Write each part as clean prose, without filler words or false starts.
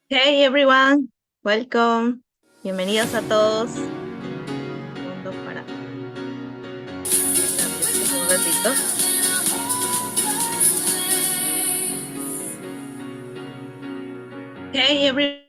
Hey everyone, welcome. Bienvenidos a todos. Un segundo para traducir un ratito. Hey everyone.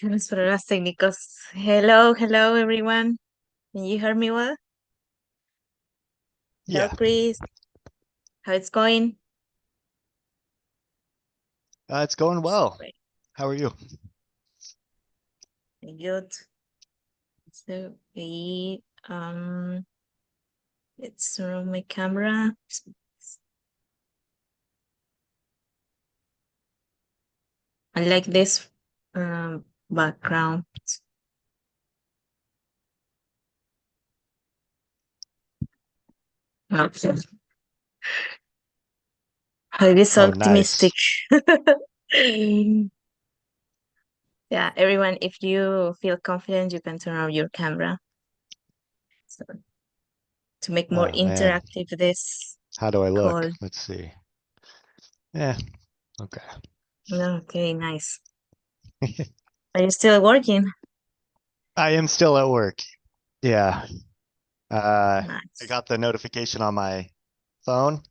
Los problemas técnicos. Hello everyone. Can you hear me well? Hello Yeah, Chris. How it's going? it's going well. Great. How are you? Very good. So let's turn on my camera. I like this background. Okay. It is Oh, optimistic. nice. Yeah, everyone, if you feel confident, you can turn on your camera. So to make more Oh, man. interactive this How do I look? call. Let's see. Yeah, okay. Okay, nice. Are you still working? I am still at work. Yeah. I Nice. got the notification on my phone.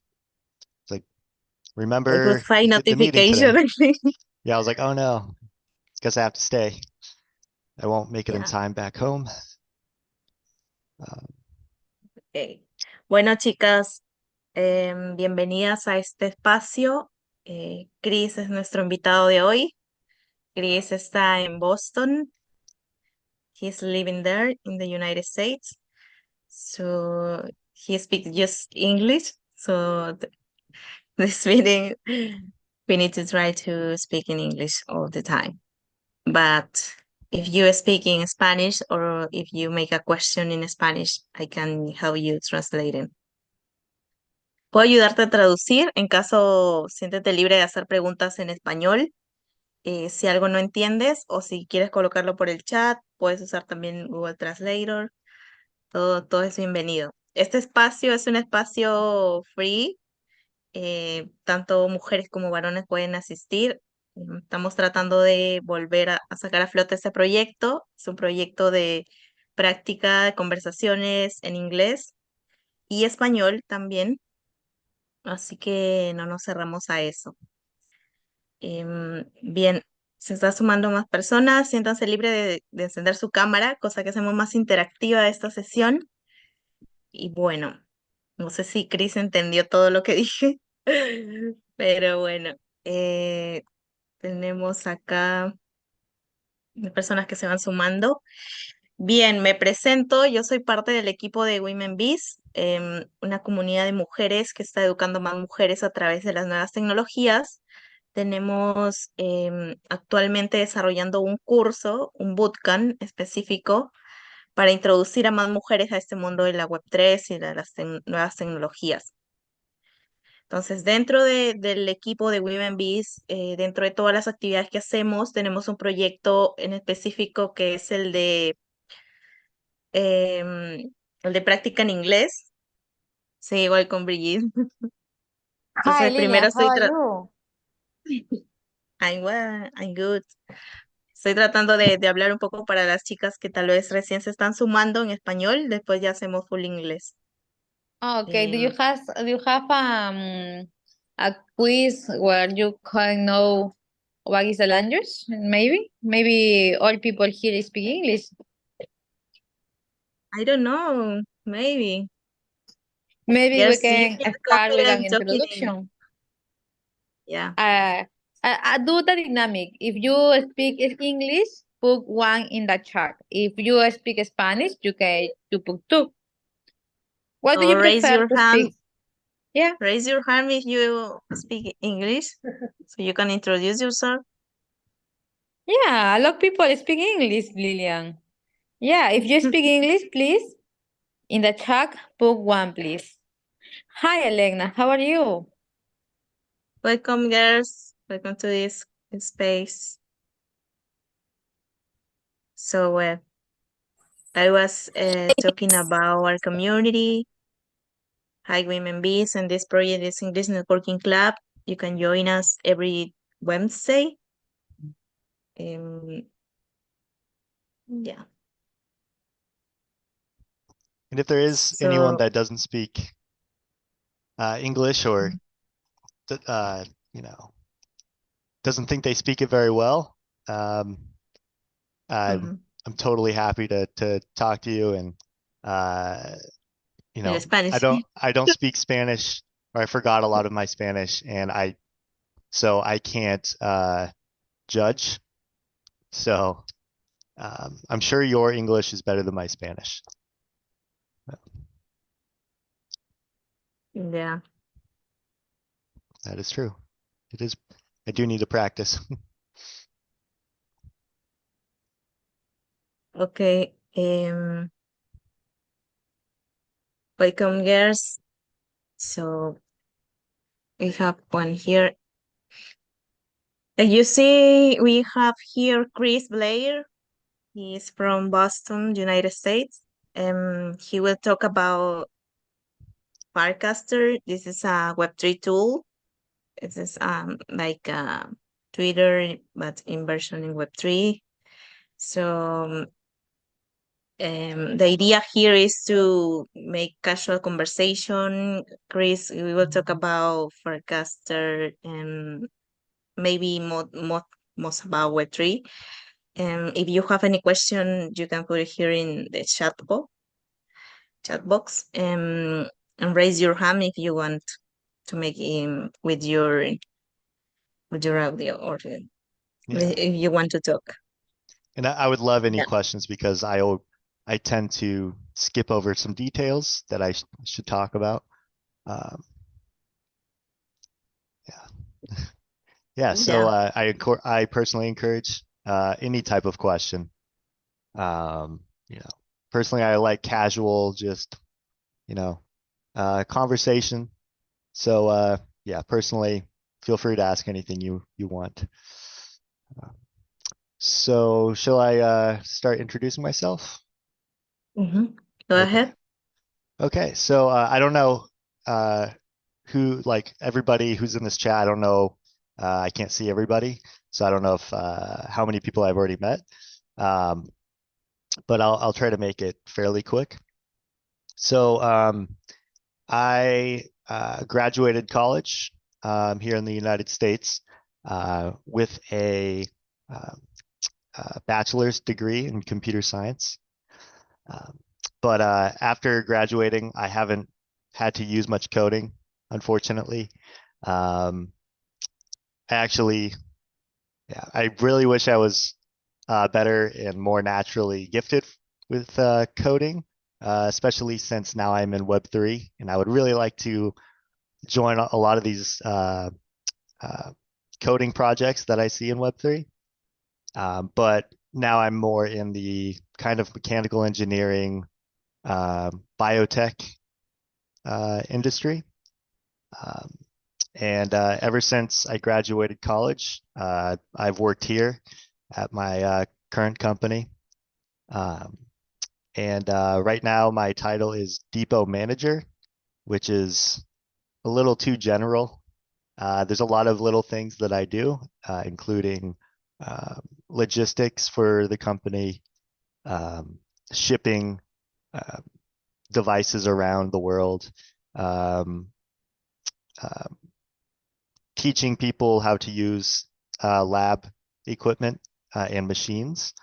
It's like, A good remember fine the meeting today. notification, I think. Yeah, I was like, oh no, it's because I have to stay. I won't make it in Yeah, time back home. Uh, okay. Bueno, chicas, bienvenidas a este espacio. Chris es nuestro invitado de hoy. Chris está en Boston. He's living there in the United States. So he speaks just English. So this meeting, we need to try to speak in English all the time. But if you speak in Spanish or if you make a question in Spanish, I can help you translating. Puedo ayudarte a traducir en caso siéntete libre de hacer preguntas en español. Si algo no entiendes o si quieres colocarlo por el chat, puedes usar también Google Translator. Todo es bienvenido. Este espacio es un espacio free, tanto mujeres como varones pueden asistir. Estamos tratando de volver a sacar a flote este proyecto. Es un proyecto de práctica de conversaciones en inglés y español también, así que no nos cerramos a eso. Bien, se está sumando más personas, siéntanse libres de encender su cámara, cosa que hacemos más interactiva esta sesión. Y bueno, no sé si Chris entendió todo lo que dije, pero bueno, tenemos acá personas que se van sumando. Bien, me presento, yo soy parte del equipo de Women Biz, una comunidad de mujeres que está educando más mujeres a través de las nuevas tecnologías. Tenemos actualmente desarrollando un curso, un bootcamp específico para introducir a más mujeres a este mundo de la Web3 y de las nuevas tecnologías. Entonces, dentro del equipo de Women Biz, dentro de todas las actividades que hacemos, tenemos un proyecto en específico que es el de práctica en inglés. Sí, igual con Brigitte. Hi Entonces, primero Lilian, how are you? I'm good. Estoy tratando de hablar un poco para las chicas que tal vez recién se están sumando en español, después ya hacemos full inglés. Okay, Em, do you have a quiz where you can know what is the language? Maybe all people here speak English. I don't know, maybe. Maybe we Yes, you can feel start with an confident talking in, introduction. yeah. Do the dynamic. If you speak English, put one in the chat. If you speak Spanish, you put two. What do So you prefer to speak? Yeah. raise your hand if you speak English, so you can introduce yourself. Yeah, a lot of people speak English, Lilian. Yeah, if you speak English, please, in the chat, put one, please. Hi, Elena. How are you? Welcome, girls. Welcome to this space. So, I was talking about our community, High Women Bees, and this project is English Networking Club. You can join us every Wednesday. Yeah. And if there is anyone So, that doesn't speak English or you know, doesn't think they speak it very well, um, I'm mhm. I'm totally happy to talk to you. And uh, In Spanish. I don't speak Spanish, or I forgot a lot of my Spanish, and I can't judge. So I'm sure your English is better than my Spanish. Yeah. That is true. It is. I do need to practice. Okay. Welcome, girls. So we have one here. As you see, we have here Chris Blair. He is from Boston, United States. He will talk about Farcaster. This is a Web3 tool. It is like Twitter, but in version in Web3. So the idea here is to make casual conversation. Chris, we will talk about Farcaster and maybe most about Web3. If you have any question, you can put it here in the chat box, and raise your hand if you want to make with your audio, or Yeah. if you want to talk. And I would love any Yeah. questions, because I tend to skip over some details that I should talk about. Um, yeah. Yeah. So Yeah. I personally encourage any type of question. Um, you know, personally, I like casual, just you know, conversation. So yeah, personally, feel free to ask anything you want. So shall I start introducing myself? Go Okay. ahead. Okay. So I don't know uh, who, like everybody who's in this chat. I don't know. I can't see everybody, so I don't know if how many people I've already met. Um, but I'll try to make it fairly quick. So I graduated college here in the United States with uh, a bachelor's degree in computer science. Um, but after graduating, I haven't had to use much coding, unfortunately. Um, I actually, yeah, I really wish I was better and more naturally gifted with coding, especially since now I'm in Web3, and I would really like to join a lot of these uh, coding projects that I see in Web3. But now I'm more in the kind of mechanical engineering, biotech industry. Um, and ever since I graduated college, I've worked here at my current company. Um, and right now, my title is Depot Manager, which is a little too general. There's a lot of little things that I do, including logistics for the company, um, shipping uh, devices around the world, um, uh, teaching people how to use lab equipment and machines.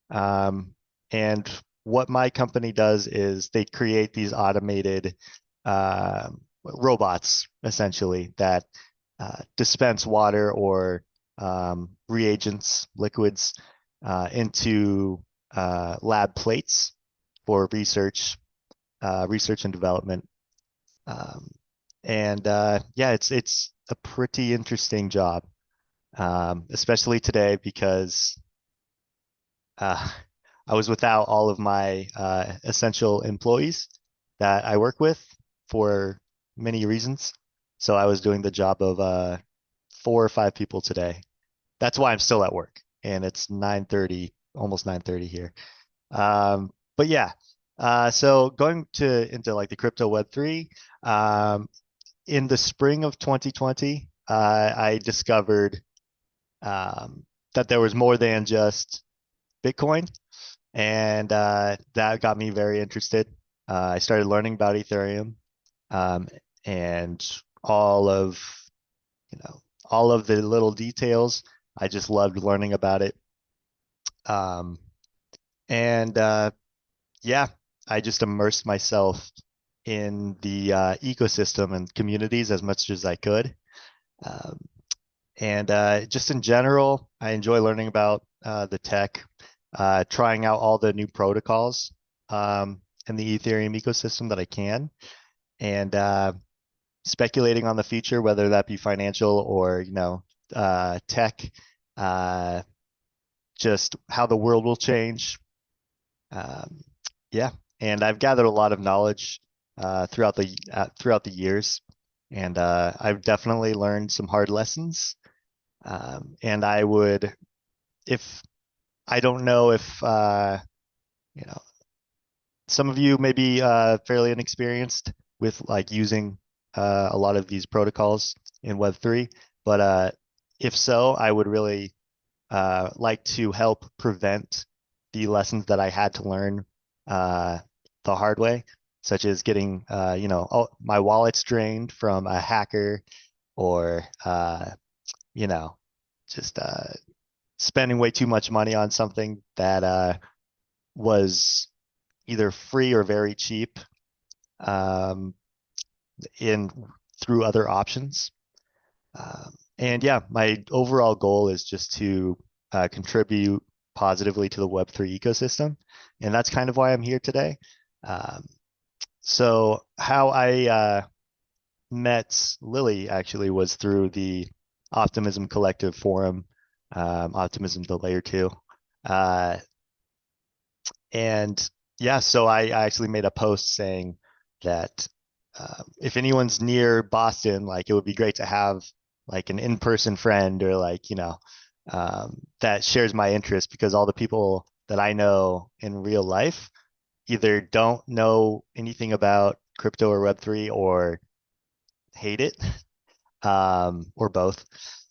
Um, and what my company does is they create these automated robots, essentially, that dispense water or reagents, liquids, into lab plates for research and development. Um, and yeah, it's a pretty interesting job, especially today, because uh, I was without all of my essential employees that I work with for many reasons. So I was doing the job of 4 or 5 people today. That's why I'm still at work, and it's 9:30, almost 9:30 here. But yeah, so going to into like the crypto Web3, in the spring of 2020, I discovered that there was more than just Bitcoin, and that got me very interested. I started learning about Ethereum, um, and all of all of the little details. I just loved learning about it. Um, and yeah, I just immersed myself in the ecosystem and communities as much as I could. Um, and just in general, I enjoy learning about the tech, trying out all the new protocols in the Ethereum ecosystem that I can, and speculating on the future, whether that be financial or tech, uh, just how the world will change. Um, yeah, and I've gathered a lot of knowledge throughout the years, and I've definitely learned some hard lessons. And I would, if I don't know if you know, some of you may be fairly inexperienced with like using a lot of these protocols in Web3, but if so, I would really like to help prevent the lessons that I had to learn uh, the hard way, such as getting, oh, my wallet's drained from a hacker, or, you know, just spending way too much money on something that was either free or very cheap um, in through other options. And yeah, my overall goal is just to contribute positively to the Web3 ecosystem. And that's kind of why I'm here today. Um, so how I met Lily actually was through the Optimism Collective forum, Optimism the Layer 2. Uh, and yeah, so I actually made a post saying that if anyone's near Boston, like it would be great to have like an in-person friend, or like, that shares my interest, because all the people that I know in real life either don't know anything about crypto or Web3, or hate it, or both.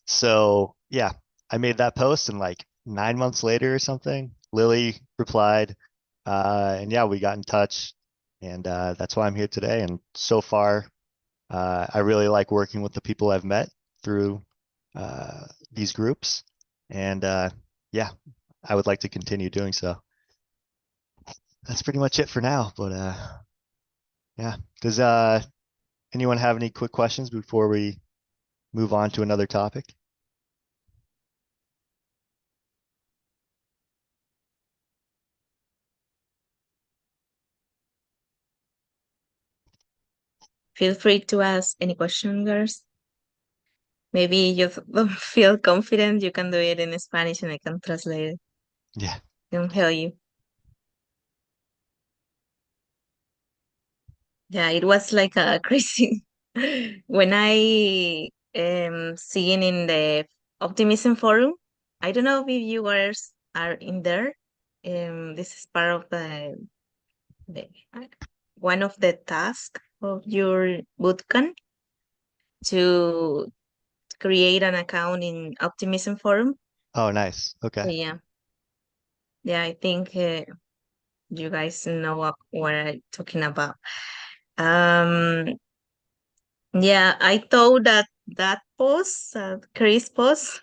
So yeah, I made that post, and like 9 months later or something, Lily replied, and yeah, we got in touch, and that's why I'm here today. And so far, I really like working with the people I've met through these groups, and yeah, I would like to continue doing so. That's pretty much it for now, but yeah. Does anyone have any quick questions before we move on to another topic? Feel free to ask any question, girls. Maybe you don't feel confident, you can do it in Spanish and I can translate it. Yeah. Can help you. Yeah, it was like a crazy when I seen in the Optimism forum. I don't know if you guys are in there. This is part of the one of the tasks of your bootcamp, to create an account in Optimism forum. Oh, nice. So, Okay. yeah, I think you guys know what I'm talking about. Um, Yeah, I thought that that post, Chris post,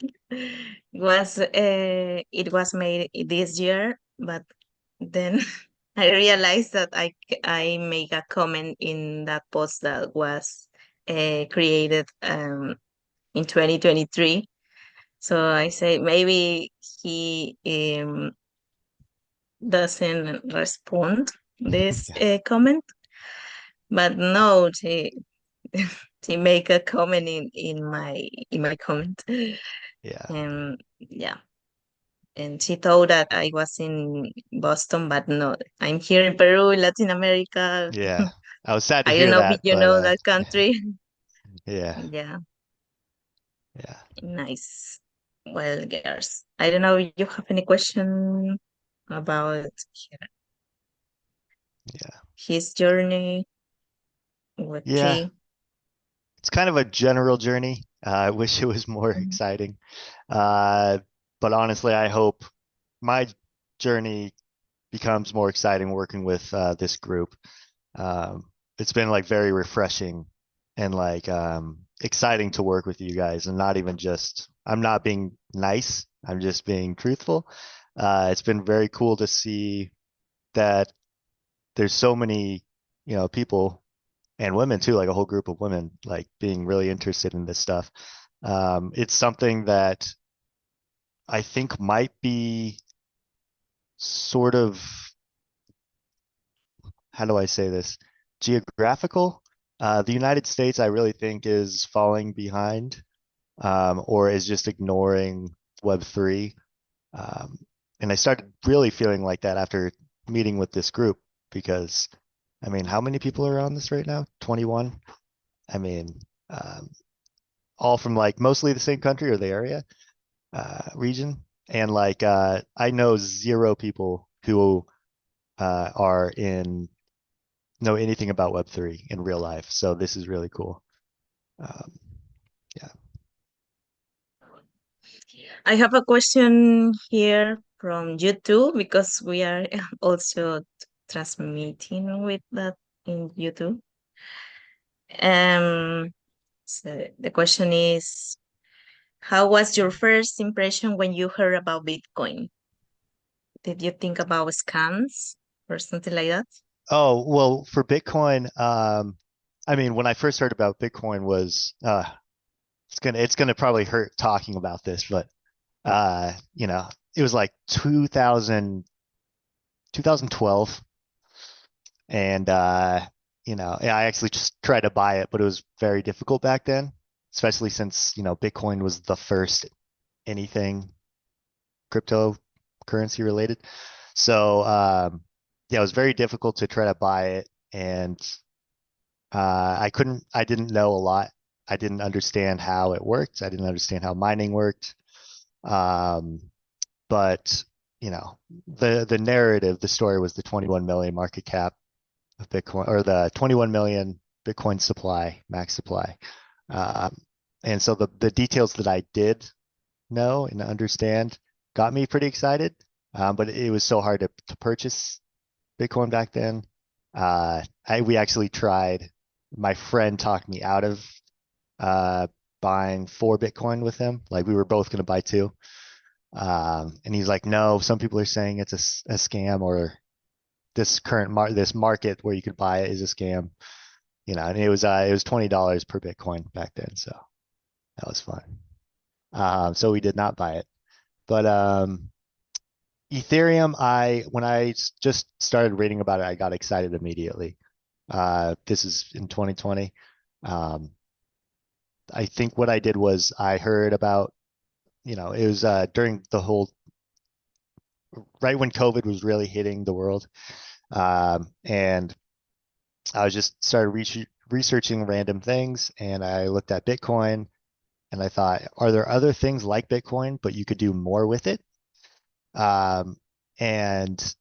was it was made this year, but then I realized that I make a comment in that post that was created in 2023. So I say maybe he doesn't respond this Yeah. comment, but no, she make a comment in my comment. Yeah. Yeah. and she thought that I was in Boston, but no, I'm here in Peru, Latin America. Yeah, I was sad to I don't hear know if that, you but know that country. yeah, Yeah, yeah, nice. Well, girls, I don't know if you have any question about yeah, his journey. yeah. Okay. It's kind of a general journey. I wish it was more Mhm. exciting. Uh, but honestly, I hope my journey becomes more exciting working with this group. Um, it's been like very refreshing and like exciting to work with you guys, and not even just, I'm not being nice, I'm just being truthful. It's been very cool to see that there's so many, people and women too, like a whole group of women, like being really interested in this stuff. It's something that I think might be sort of, how do I say this, geographical. The United States, I really think, is falling behind, or is just ignoring Web3. Um, and I started really feeling like that after meeting with this group because, I mean, how many people are on this right now? 21? I mean, um, all from like mostly the same country or the area, region. And like, I know zero people who are in know anything about Web3 in real life. So this is really cool. Um, yeah. I have a question here from YouTube because we are also transmitting with that in YouTube. Um, so the question is, how was your first impression when you heard about Bitcoin? Did you think about scams or something like that? Oh, well, for Bitcoin, I mean, when I first heard about Bitcoin was, it's gonna probably hurt talking about this, but it was like 2012, and yeah, I actually just tried to buy it, but it was very difficult back then, especially since, Bitcoin was the first anything cryptocurrency related. So yeah, it was very difficult to try to buy it, and I didn't know a lot. I didn't understand how it worked. I didn't understand how mining worked. Um, but the narrative, the story was the 21 million market cap of Bitcoin, or the 21 million Bitcoin supply, max supply. Um, and so the details that I did know and understand got me pretty excited. But it was so hard to purchase Bitcoin back then. We actually tried. My friend talked me out of uh, buying 4 Bitcoin with him. Like we were both going to buy two, and he's like, "No, some people are saying it's a scam, or this market where you could buy it is a scam." And it was $20 per Bitcoin back then, so that was fun. So we did not buy it, but Ethereum, when I just started reading about it, I got excited immediately. This is in 2020. Um, I think what I did was I heard about, it was during the whole, right when COVID was really hitting the world. And I was just started researching random things, and I looked at Bitcoin, and I thought, are there other things like Bitcoin, but you could do more with it? Um, and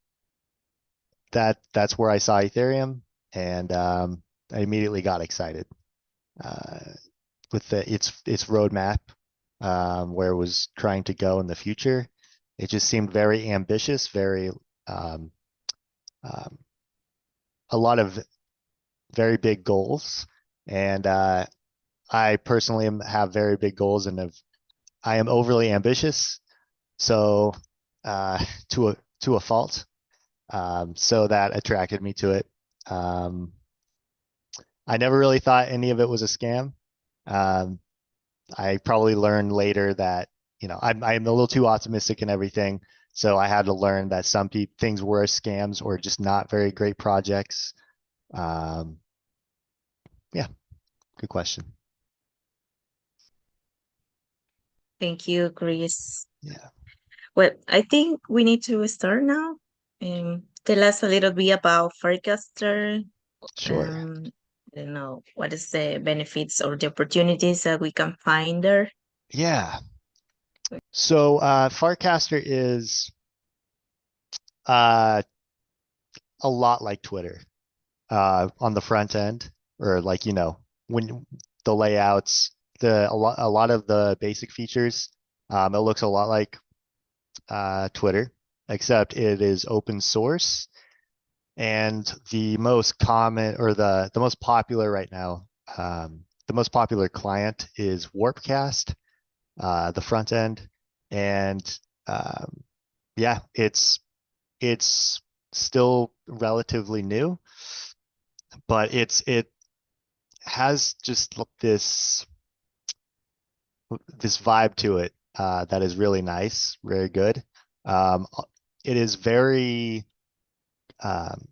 that's where I saw Ethereum, and I immediately got excited uh, with its roadmap, where it was trying to go in the future. It just seemed very ambitious, very um, um, a lot of very big goals, and I personally have very big goals, and I am overly ambitious, so to a fault. So that attracted me to it. Um, I never really thought any of it was a scam. Um, I probably learned later that, I'm a little too optimistic in everything. So I had to learn that some things were scams or just not very great projects. Um, yeah, good question. Thank you, Chris. Yeah. Well, I think we need to start now. Tell us a little bit about Farcaster. Sure. I don't know, what is the benefits or the opportunities that we can find there? Yeah. So Farcaster is uh, a lot like Twitter on the front end, or like, when the layouts, a lot of the basic features, it looks a lot like Twitter, except it is open source. And the most common, or the most popular right now, the most popular client is Warpcast, the front end. And yeah, it's still relatively new, but it has just this vibe to it that is really nice, very good. Um, it is very um,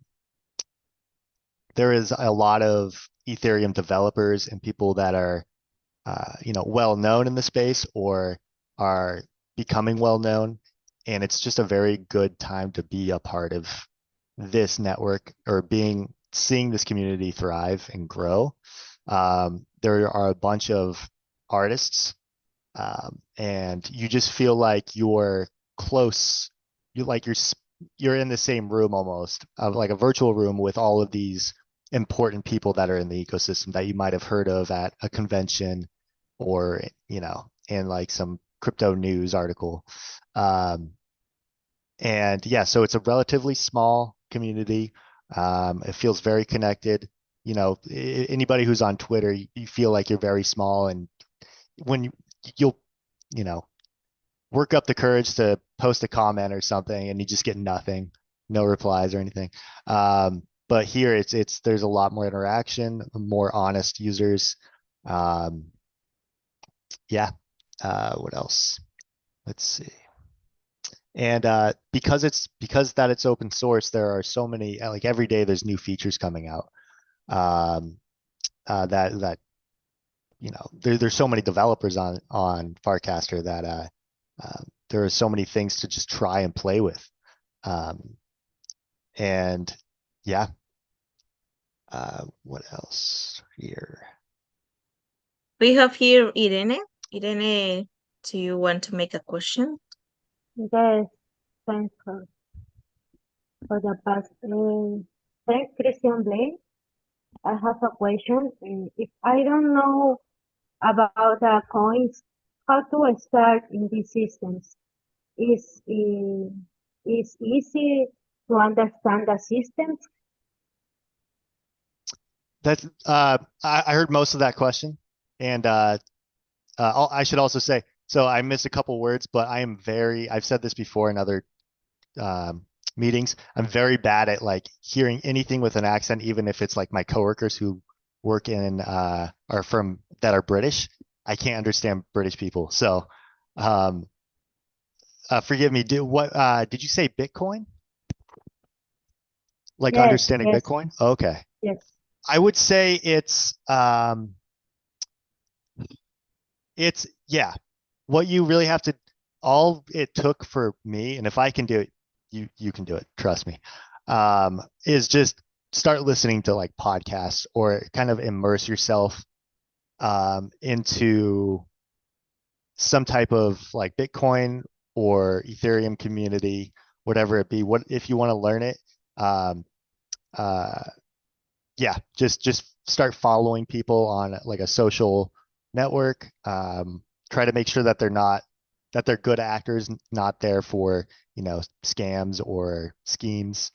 there is a lot of Ethereum developers and people that are well known in the space or are becoming well known, and it's just a very good time to be a part of this network or seeing this community thrive and grow. There are a bunch of artists, and you just feel like you're close. You like you're in the same room almost, like a virtual room with all of these important people that are in the ecosystem that you might have heard of at a convention or in like some crypto news article. Um, and yeah, so it's a relatively small community. It feels very connected. Anybody who's on Twitter, you feel like you're very small, and when you'll, you know, work up the courage to post a comment or something, and you just get nothing, no replies or anything. But here, there's a lot more interaction, more honest users. Um, yeah. What else? Let's see. And because that it's open source, there are so many, like every day there's new features coming out. Um, that there's so many developers on Farcaster that there are so many things to just try and play with. Um, and yeah, what else here? We have here Irene. Irene, do you want to make a question? Yes, thanks for the past. Thanks, Christian Blake. I have a question. If I don't know about the coins, how to start in these systems? Is is easy to understand the systems? That's I heard most of that question, and I should also say, so I missed a couple words, but I've said this before in other um, meetings. I'm very bad at like hearing anything with an accent, even if it's like my coworkers who work in are from that are British. I can't understand British people. So um, forgive me. Did you say Bitcoin? Like Yes, understanding yes, Bitcoin? Okay. yes. I would say it's yeah. What you really have to all it took for me, and if I can do it, you can do it. Trust me. Is just start listening to like podcasts or kind of immerse yourself into some type of like Bitcoin or Ethereum community, whatever it be. What if you want to learn it? Um, uh, yeah, just start following people on like a social network. Try to make sure that they're good actors, not there for scams or schemes.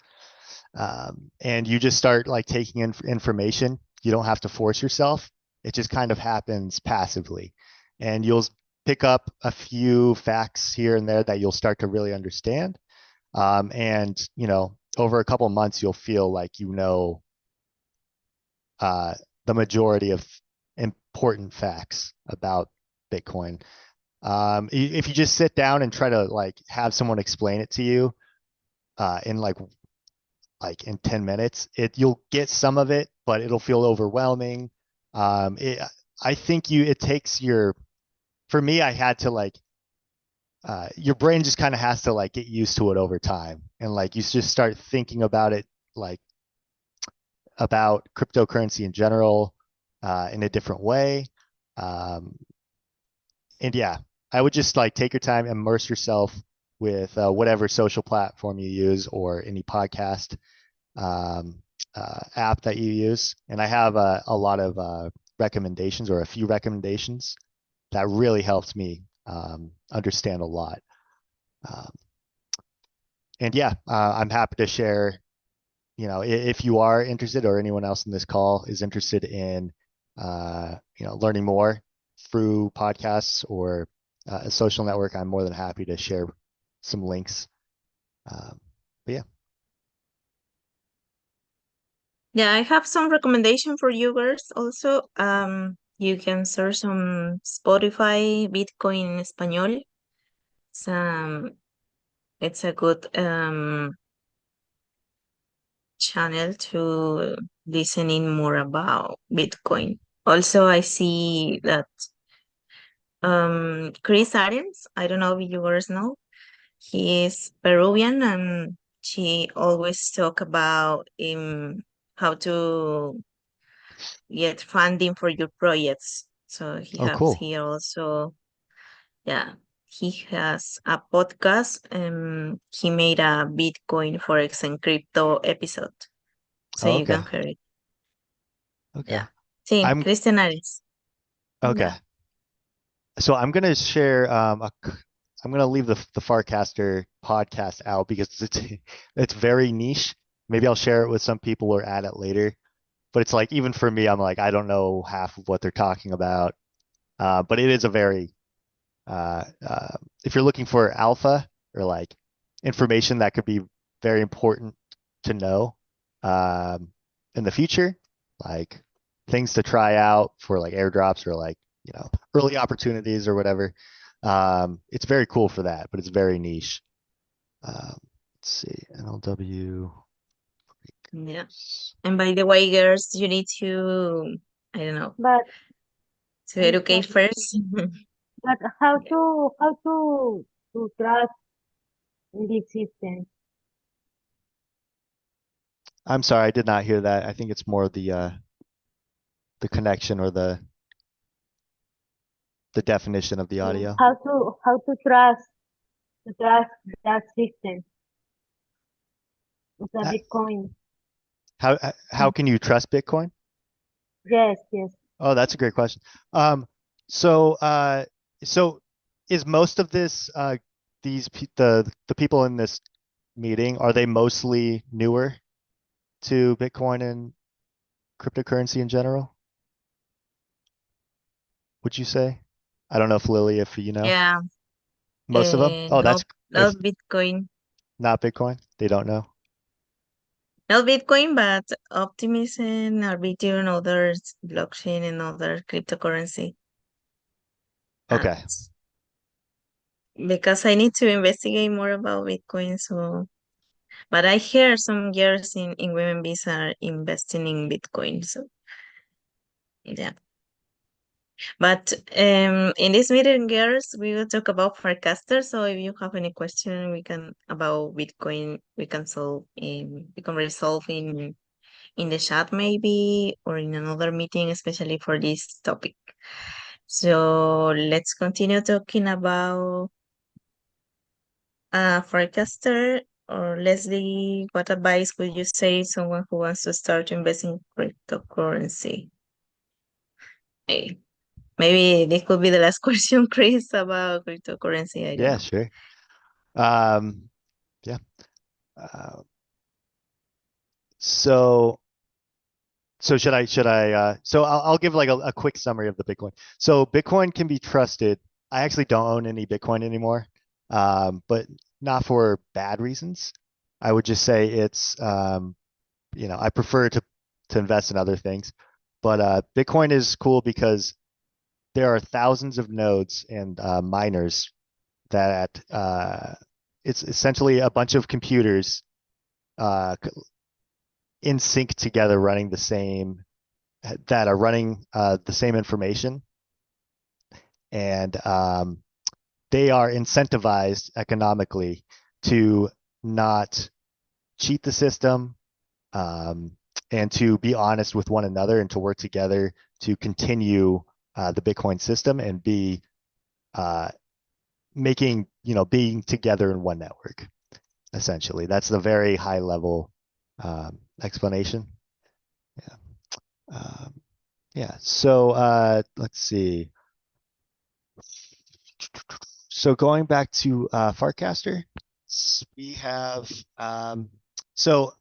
And you just start like taking in information. You don't have to force yourself. It just kind of happens passively, and you'll pick up a few facts here and there that you'll start to really understand. And over a couple months, you'll feel like the majority of important facts about Bitcoin. If you just sit down and try to like have someone explain it to you in like in 10 minutes, you'll get some of it, but it'll feel overwhelming. Um, it, I think it takes for me, I had to like your brain just kind of has to like get used to it over time, and like you just start thinking about it like about cryptocurrency in general in a different way. Um, and yeah, I would just like take your time, immerse yourself with whatever social platform you use or any podcast um, app that you use. And I have a lot of recommendations or a few recommendations that really helped me understand a lot. Um, and yeah, I'm happy to share, if you are interested or anyone else in this call is interested in, learning more through podcasts or a social network, I'm more than happy to share some links. But yeah. Yeah, I have some recommendation for you girls also. You can search on Spotify Bitcoin en Español. It's a good channel to listen in more about Bitcoin. Also, I see that Chris Adams, I don't know if you guys know, he is Peruvian and she always talk about how to get funding for your projects. So he Oh, has cool. here also, yeah, he has a podcast. He made a Bitcoin Forex and crypto episode, so Oh, you can okay. hear it. Okay. Yeah. Sí, I'm Christian Ares. okay. Yeah. So I'm gonna share I'm gonna leave the Farcaster podcast out because it's very niche. Maybe I'll share it with some people or add it later. But it's like even for me, I'm like I don't know half of what they're talking about. But it is a very if you're looking for alpha or like information that could be very important to know um, in the future, like things to try out for like airdrops or like early opportunities or whatever. It's very cool for that, but it's very niche. Let's see, NLW. Yeah. And by the way, girls, you need to, I don't know, But to I'm educate sorry. first. But how to trust this system? I'm sorry, I did not hear that. I think it's more the connection or the definition of the audio. How to trust that system of the Uh, Bitcoin? how can you trust Bitcoin? Yes, yes. Oh, that's a great question. Um, so so is most of this the people in this meeting, are they mostly newer to Bitcoin and cryptocurrency in general? Would you say? I don't know if Lily, if you know Yeah. most of them. Oh, No, that's if not Bitcoin. not Bitcoin, they don't know. Not Bitcoin, but Optimism, Arbitrum, others, blockchain, and other cryptocurrency. And Okay. because I need to investigate more about Bitcoin, so but I hear some girls in Women Biz are investing in Bitcoin. So yeah. But in this meeting, girls, we will talk about Farcaster. So if you have any question, we can about Bitcoin, we can resolve in the chat maybe or in another meeting, especially for this topic. So let's continue talking about Farcaster. Or Leslie, what advice would you say to someone who wants to start to invest in cryptocurrency? Hey, maybe this could be the last question, Chris, about cryptocurrency. I don't Yeah, know. sure. Um, yeah. Uh, so so I'll give like a quick summary of the Bitcoin. So Bitcoin can be trusted. I actually don't own any Bitcoin anymore, but not for bad reasons. I would just say it's I prefer to invest in other things. But Bitcoin is cool because there are thousands of nodes and miners that it's essentially a bunch of computers uh, in sync together running that are running the same information, and they are incentivized economically to not cheat the system, and to be honest with one another and to work together to continue the Bitcoin system and be making, being together in one network. Essentially, that's the very high level explanation. Yeah. So let's see. So going back to Farcaster, we have so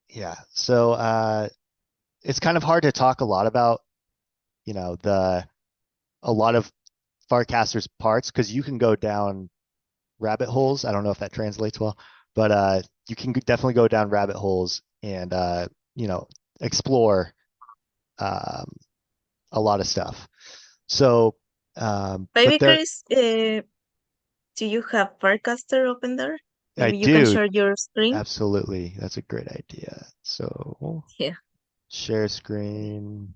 yeah. So it's kind of hard to talk a lot about a lot of Farcaster's parts because you can go down rabbit holes. I don't know if that translates well, but you can definitely go down rabbit holes and explore a lot of stuff. So, but Maybe, there, Chris, do you have Farcaster open there? I Maybe you can do. share your screen. Absolutely. That's a great idea. So Yeah. share screen.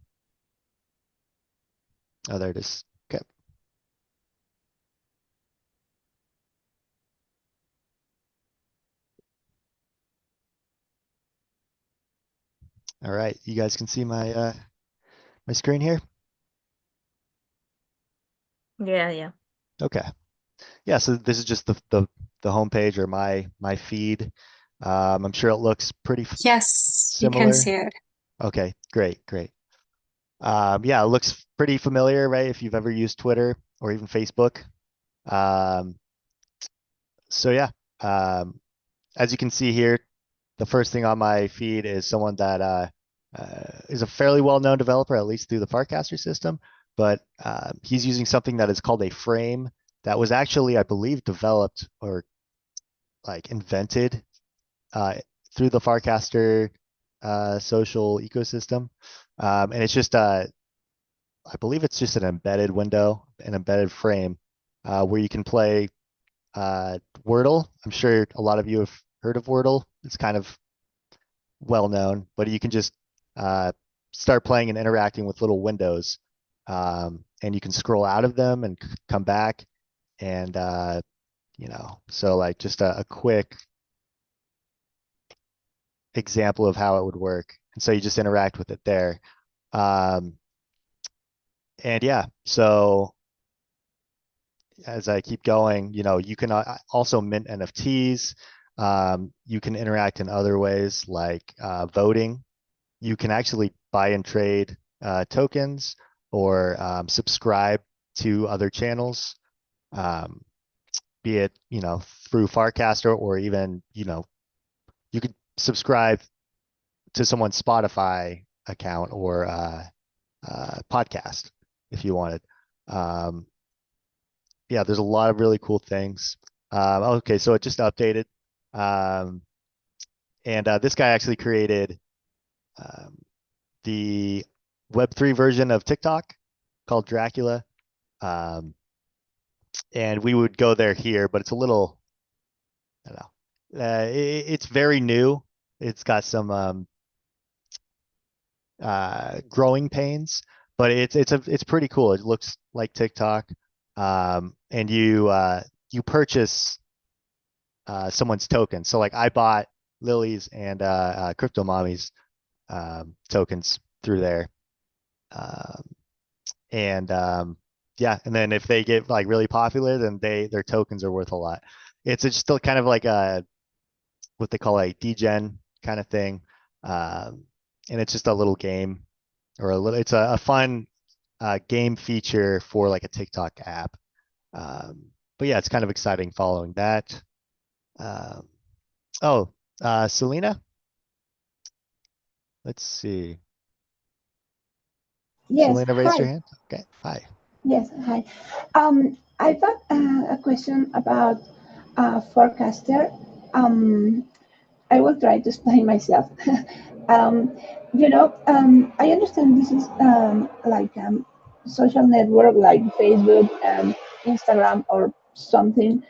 Oh, there it is. Okay. All right. You guys can see my my screen here. Yeah. Okay. Yeah. So this is just the homepage or my feed. I'm sure it looks pretty Yes, you can similar. see it. Okay. Great. Yeah, it looks pretty familiar, right? If you've ever used Twitter or even Facebook. Um, so yeah, as you can see here, the first thing on my feed is someone that is a fairly well-known developer, at least through the Farcaster system, but he's using something that is called a frame that was actually, I believe, developed or like invented through the Farcaster social ecosystem. And it's just I believe it's just an embedded window, an embedded frame, where you can play Wordle. I'm sure a lot of you have heard of Wordle. It's kind of well known, but you can just start playing and interacting with little windows, and you can scroll out of them and come back, and so like just a quick example of how it would work. And so you just interact with it there. Um, and yeah, so as I keep going, you can also mint NFTs. You can interact in other ways like voting. You can actually buy and trade tokens or subscribe to other channels, be it, through Farcaster or even, you could subscribe to someone's Spotify account or podcast if you wanted. Yeah, there's a lot of really cool things. Okay, so it just updated. And this guy actually created the Web3 version of TikTok called Dracula. And we would go there here, but it's a little, I don't know. It's very new. It's got some growing pains, but it's pretty cool. It looks like TikTok. And you purchase someone's token. So like I bought Lily's and Crypto Mommy's tokens through there. And yeah, and then if they get like really popular, then their tokens are worth a lot. It's just still kind of like a what they call a degen kind of thing. And it's just a little game or it's a fun game feature for like a TikTok app. But yeah, it's kind of exciting following that. Selena, let's see. Yes, Selena raised her hi. hand. Okay, hi. Yes, hi. I've got a question about Forecaster. I will try to explain myself. um, I understand this is like social network like Facebook and Instagram or something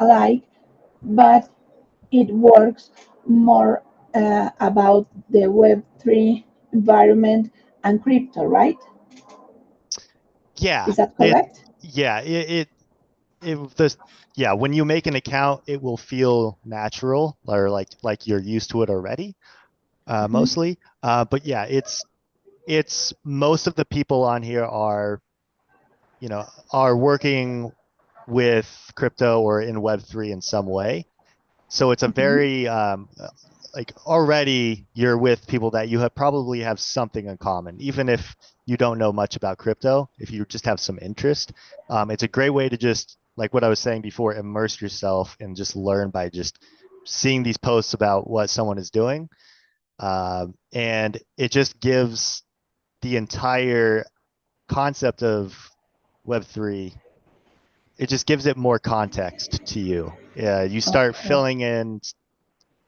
alike, but it works more about the Web3 environment and crypto, right? Yeah, Is that correct? yeah, when you make an account, it will feel natural or like you're used to it already, Mhm. mostly. But yeah, it's most of the people on here are, are working with crypto or in Web3 in some way. So it's a Mhm. very like already you're with people that you have probably have something in common, even if you don't know much about crypto. If you just have some interest, it's a great way to just like what I was saying before, immerse yourself and just learn by just seeing these posts about what someone is doing, and it just gives the entire concept of Web3. It just gives it more context to you. You start Okay. filling in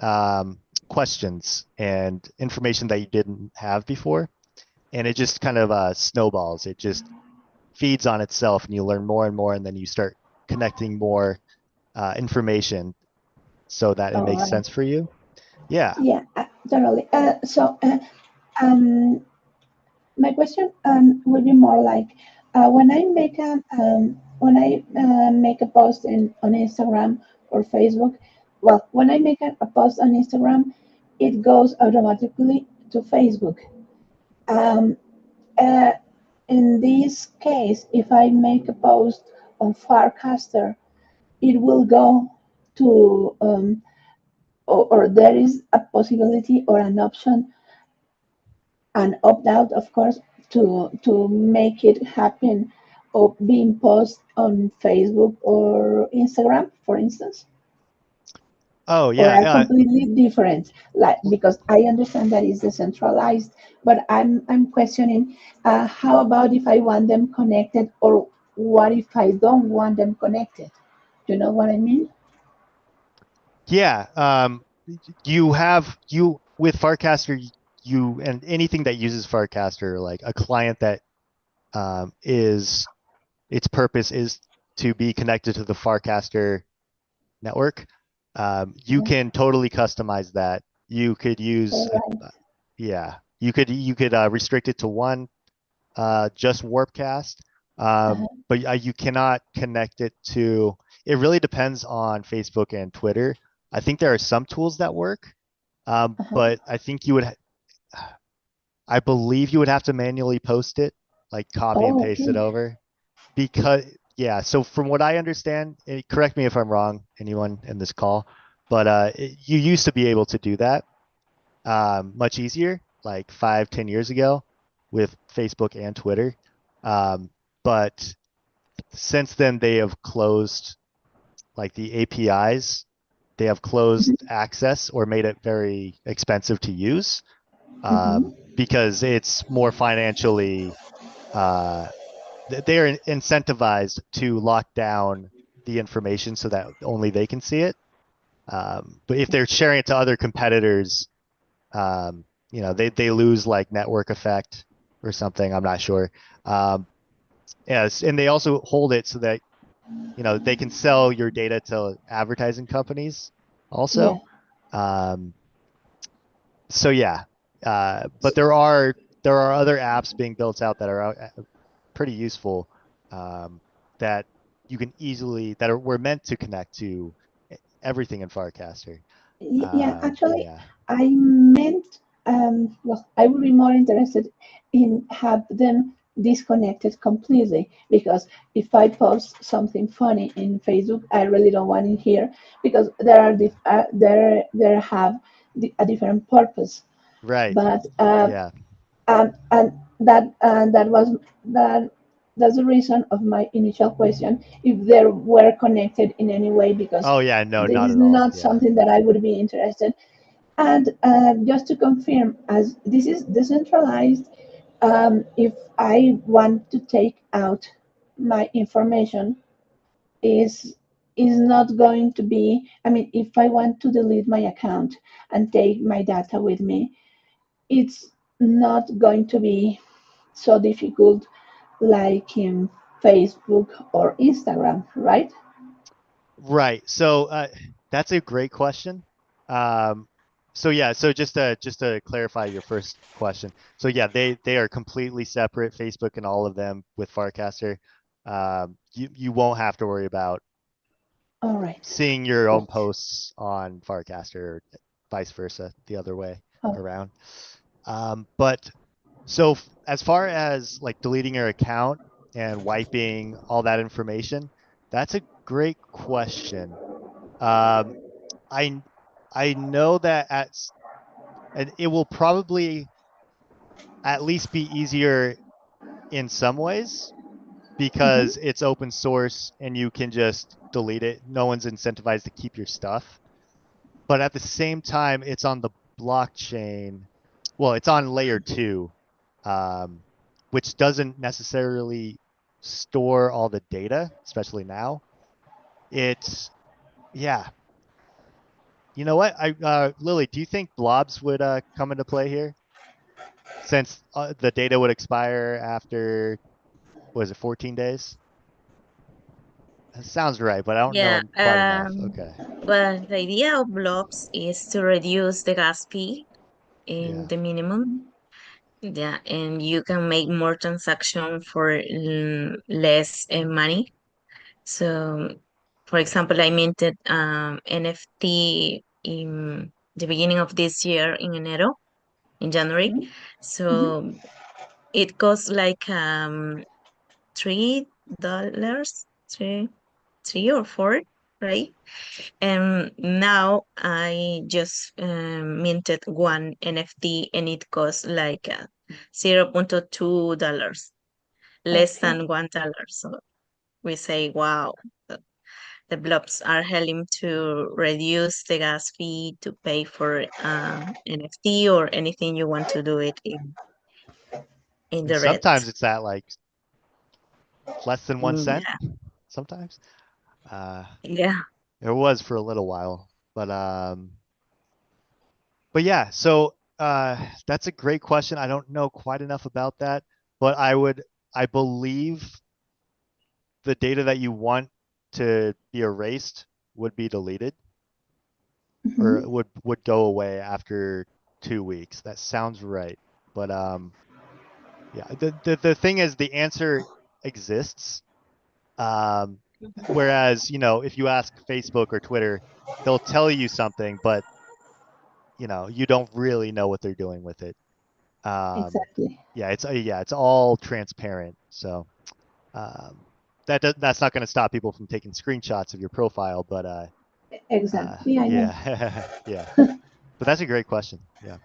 um, questions and information that you didn't have before. And it just kind of snowballs. It just feeds on itself, and you learn more and more, and then you start connecting more information so that it All makes right. sense for you. Yeah. Yeah, totally. Um, my question will be more like when I make a post on Instagram or Facebook. Well, when I make a post on Instagram, it goes automatically to Facebook. Um, uh, in this case, if I make a post on Farcaster, it will go to or there is a possibility or an option, an opt out, of course, to make it happen or being posted on Facebook or Instagram, for instance, Oh or are yeah. completely different. Like, because I understand that is decentralized, but I'm questioning how about if I want them connected, or what if I don't want them connected? You know what I mean? Yeah. You with Farcaster, you and anything that uses Farcaster, like a client that is its purpose is to be connected to the Farcaster network. You Yeah. can totally customize that. You could use All right. yeah, you could restrict it to one, just Warpcast, Uh-huh. but you cannot connect it to. It really depends on Facebook and Twitter. I think there are some tools that work, Uh-huh. but I believe you would have to manually post it, like copy and Oh, paste it okay. over, because yeah. So from what I understand, correct me if I'm wrong, anyone in this call, but you used to be able to do that much easier, like 5, 10 years ago with Facebook and Twitter. Um, but since then, they have closed like the APIs, they have closed Mm-hmm. access or made it very expensive to use, Mm-hmm. because it's more financially, uh, they're incentivized to lock down the information so that only they can see it. But if they're sharing it to other competitors, they lose like network effect or something. I'm not sure. Um, yes, and they also hold it so that they can sell your data to advertising companies Yeah. also. Um, so yeah, but there are other apps being built out that are pretty useful, um, that you can easily were meant to connect to everything in Farcaster. Yeah, actually, Yeah. I meant, well, I would be more interested in have them disconnected completely, because if I post something funny in Facebook, I really don't want it here, because there are there have a different purpose. Right. But Yeah. and that was that that's the reason of my initial question, if they were connected in any way, because Oh yeah. No, this not is at all. not Yeah. something that I would be interested. And just to confirm, as this is decentralized, if I want to take out my information, is not going to be. I mean, if I want to delete my account and take my data with me, it's not going to be so difficult like in Facebook or Instagram, right? Right. So that's a great question. Um, so yeah, so just to clarify your first question. So yeah, they are completely separate, Facebook and all of them with Farcaster. you won't have to worry about All right. seeing your own Gotcha. posts on Farcaster or vice versa, the other way Oh, around. But so as far as like deleting your account and wiping all that information, that's a great question. Um, I I know that and it will probably at least be easier in some ways mm-hmm. because it's open source and you can just delete it. No one's incentivized to keep your stuff. But at the same time, it's on the blockchain. Well, it's on layer two, um, which doesn't necessarily store all the data, especially now. It's yeah. You know what? Lily, do you think blobs would come into play here? Since the data would expire after, was it 14 days? That sounds right, but I don't know Yeah. quite enough. Okay. Well, the idea of blocks is to reduce the gas fee in Yeah. the minimum. Yeah, and you can make more transaction for less money. So, for example, I minted NFT in the beginning of this year in enero, in January. Mm-hmm. So it costs like $3, three or four, right? And now I just minted one NFT and it costs like $0.2, less Okay. than $1. So we say, wow, the blobs are helping to reduce the gas fee to pay for NFT or anything you want to do it in And the red. sometimes it's at like less than 1 cent. Yeah, Sometimes. Uh, yeah. it was for a little while, but yeah. So that's a great question. I don't know quite enough about that, but I believe the data that you want to be erased would be deleted or Mm-hmm. would go away after 2 weeks. That sounds right. But yeah, the thing is the answer exists. Um, whereas, if you ask Facebook or Twitter, they'll tell you something, but you don't really know what they're doing with it. Exactly. Yeah, it's all transparent. So um, that's not going to stop people from taking screenshots of your profile, but Exactly. I know. yeah, yeah. But that's a great question. Yeah,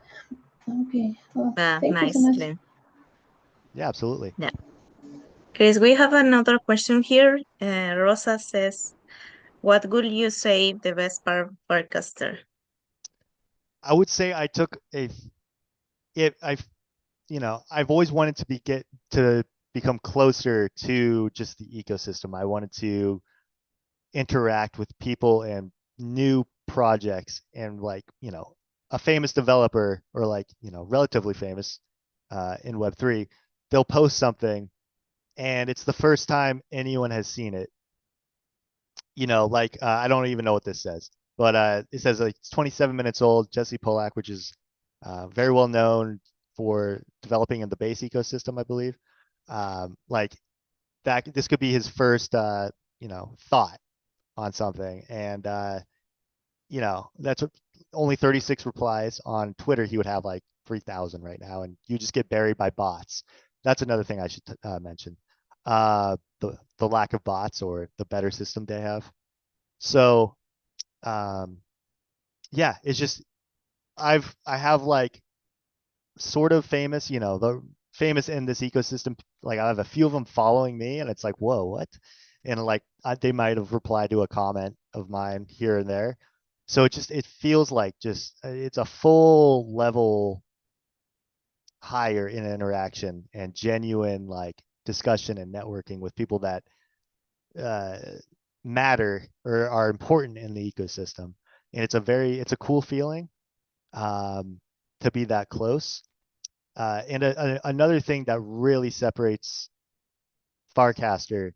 Okay. Well, thank you so Nice, much. Glenn. yeah, absolutely. Yeah. Chris, we have another question here. Rosa says, what would you say the best part of Farcaster? I would say I took a it I've always wanted to get to become closer to just the ecosystem. I wanted to interact with people and new projects and a famous developer or relatively famous in Web3, they'll post something and it's the first time anyone has seen it. I don't even know what this says, but it says like it's 27 minutes old. Jesse Polak, which is very well known for developing in the base ecosystem, I believe. Like that, this could be his first, thought on something, and that's what, only 36 replies on Twitter. He would have like 3,000 right now, and you just get buried by bots. That's another thing I should mention. The lack of bots or the better system they have. So um, yeah, it's just I have like sort of famous, the famous in this ecosystem. Like I have a few of them following me, and it's like, whoa, what? And like they might have replied to a comment of mine here and there. So it feels like just it's a full level higher in interaction and genuine like discussion and networking with people that uh, matter or are important in the ecosystem. And it's a cool feeling to be that close. And another thing that really separates Farcaster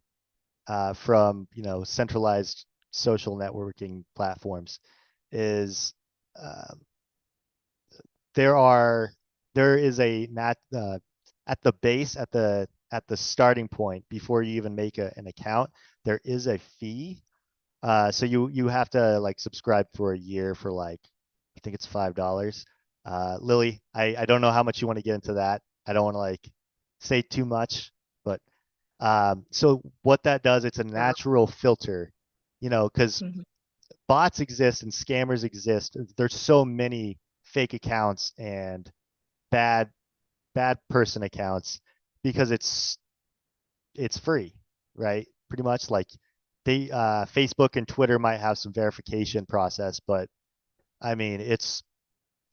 from centralized social networking platforms is uh, there are there is a nat at the base at the at the starting point before you even make an account, there is a fee. So you have to like subscribe for a year for like, I think it's $5. Lily, I don't know how much you want to get into that. I don't want to like say too much, but so what that does, it's a natural filter, because Mhm. bots exist and scammers exist. There's so many fake accounts and bad person accounts because it's free, right? Pretty much like they Facebook and Twitter might have some verification process, but I mean it's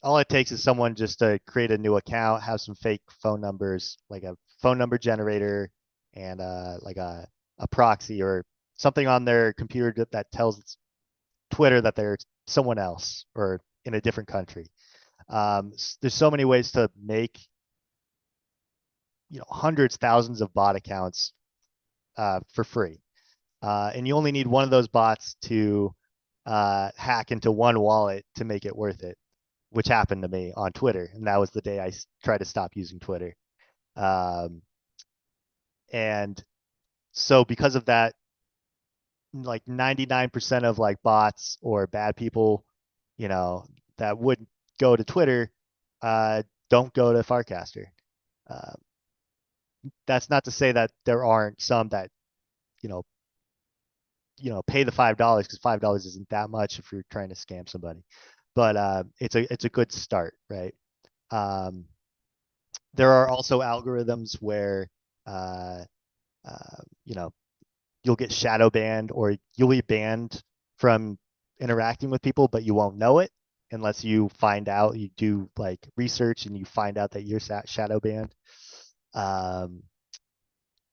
all it takes is someone just to create a new account, have some fake phone numbers, like a phone number generator and like a proxy or something on their computer that tells Twitter that they're someone else or in a different country. There's so many ways to make hundreds, thousands of bot accounts for free. And you only need one of those bots to hack into one wallet to make it worth it, which happened to me on Twitter. And that was the day I tried to stop using Twitter. Um, and so because of that, like 99% of like bots or bad people, that would go to Twitter, don't go to Farcaster. Uh, that's not to say that there aren't some that, you know, pay the $5 because $5 isn't that much if you're trying to scam somebody. But it's a good start, right? Um, there are also algorithms where uh, uh, you know you'll get shadow banned or you'll be banned from interacting with people, but you won't know it unless you find out. You do like research and you find out that you're shadow banned. Um,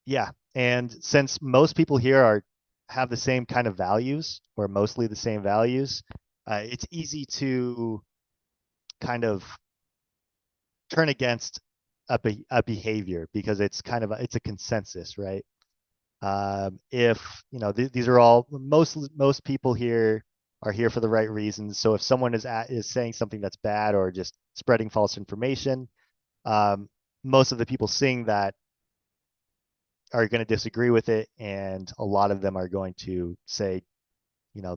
yeah, and since most people here have the same kind of values or mostly the same values, it's easy to kind of turn against a behavior because it's kind of it's a consensus, right? If these are all most people here are here for the right reasons. So if someone is saying something that's bad or just spreading false information, most of the people seeing that are going to disagree with it, and a lot of them are going to say,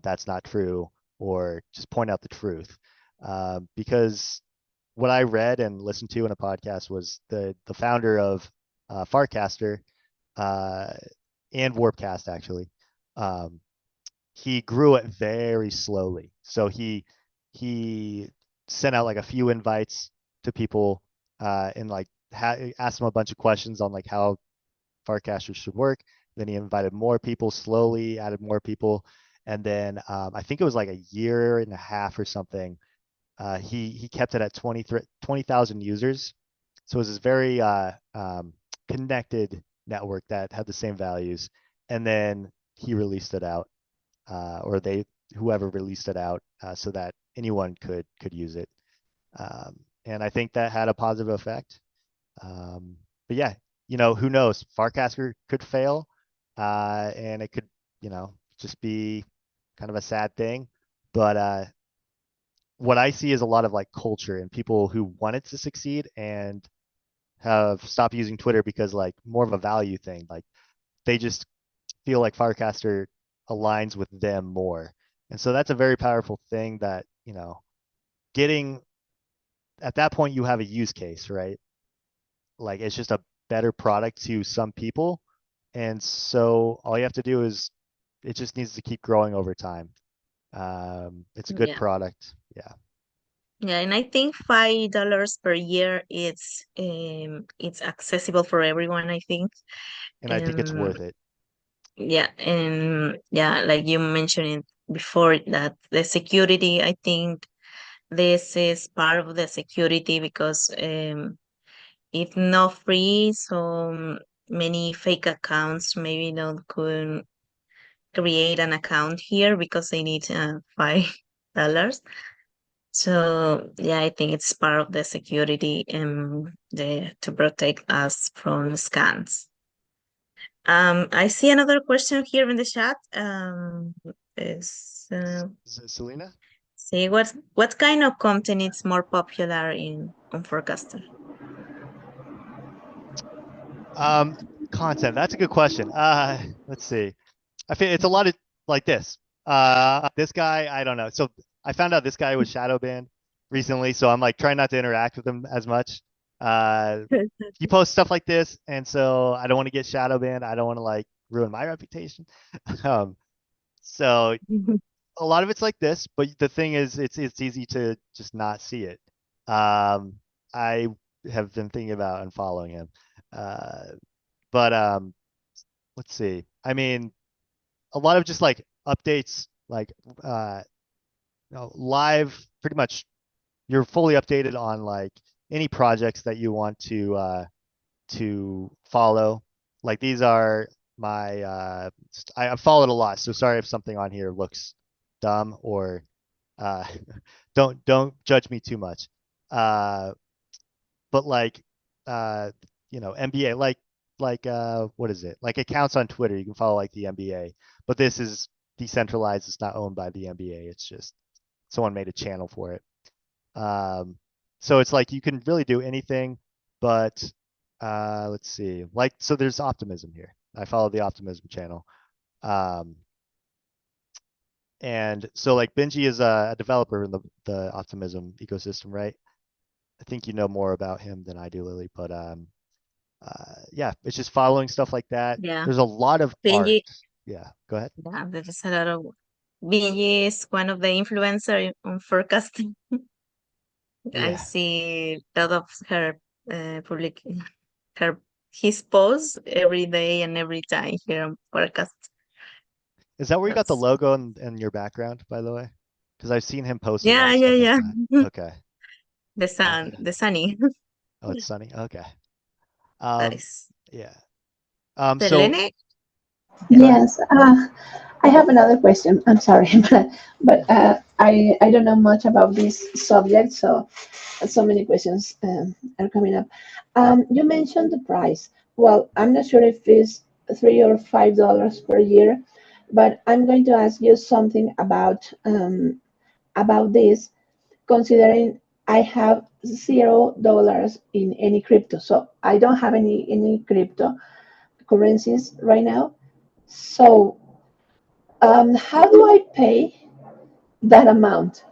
that's not true, or just point out the truth. Because what I read and listened to in a podcast was the founder of Farcaster uh, and Warpcast actually. Um, he grew it very slowly. So he sent out like a few invites to people and like asked them a bunch of questions on like how Farcasters should work. Then he invited more people slowly, added more people, and then I think it was like a year and a half or something. He kept it at 20,000 users. So it was this very connected network that had the same values. And then he released it out, or whoever released it out, so that anyone could use it. And I think that had a positive effect. But yeah, who knows? Farcaster could fail, and it could, just be kind of a sad thing. But what I see is a lot of like culture and people who want it to succeed and have stopped using Twitter because like more of a value thing. Like they just feel like Farcaster aligns with them more. And so that's a very powerful thing that, getting at that point you have a use case, right? Like it's just a better product to some people. And so all you have to do is it just needs to keep growing over time. It's a good Yeah. product. Yeah. Yeah, and I think $5 per year it's accessible for everyone, I think. And I think it's And worth it. yeah, and yeah, like you mentioned it before, that the security, I think this is part of the security because it's not free, so many fake accounts maybe don't could create an account here because they need $5. So yeah, I think it's part of the security and the to protect us from scams. I see another question here in the chat. Is Selena? see what kind of content is more popular in on Forecaster? Content. That's a good question. Let's see. I feel it's a lot of like this. This guy, I don't know. So I found out this guy was shadow banned recently, so I'm like trying not to interact with him as much. Uh, he posts stuff like this, and so I don't want to get shadow banned. I don't want to like ruin my reputation. Um, so a lot of it's like this, but the thing is, it's easy to just not see it. I have been thinking about unfollowing him, uh, but let's see. I mean, a lot of just like updates, like uh, live. Pretty much, you're fully updated on like any projects that you want to follow. Like these are my I've followed a lot, so sorry if something on here looks dumb or uh, don't judge me too much. Uh, but like uh, NBA, what is it? Like accounts on Twitter, you can follow like the NBA, but this is decentralized. It's not owned by the NBA. It's just someone made a channel for it. So it's like you can really do anything, but let's see. Like so there's optimism here. I follow the optimism channel. Um, and so like Benji is a developer in the optimism ecosystem, right? I think you know more about him than I do, Lily, but yeah, it's just following stuff like that. Yeah, There's a lot of art. Benji. Yeah, go ahead. Yeah, there is a lot of. Benji is one of the influencer on Forecasting. I Yeah. see a lot of her public her his posts every day and every time here on Forecast. Is that where you got the That's logo in your background, by the way? Because I've seen him post a lot yeah, of yeah, stuff like yeah. that. Okay. The sun, Okay. the sunny. Oh, it's sunny. Okay. Nice. Yeah. So Selene? yeah, go ahead. Yes, I have another question. I'm sorry, but I don't know much about this subject, so so many questions are coming up. You mentioned the price. Well, I'm not sure if it's $3 or $5 per year, but I'm going to ask you something about this, considering I have $0 in any crypto, so I don't have any crypto currencies right now. So, how do I pay that amount?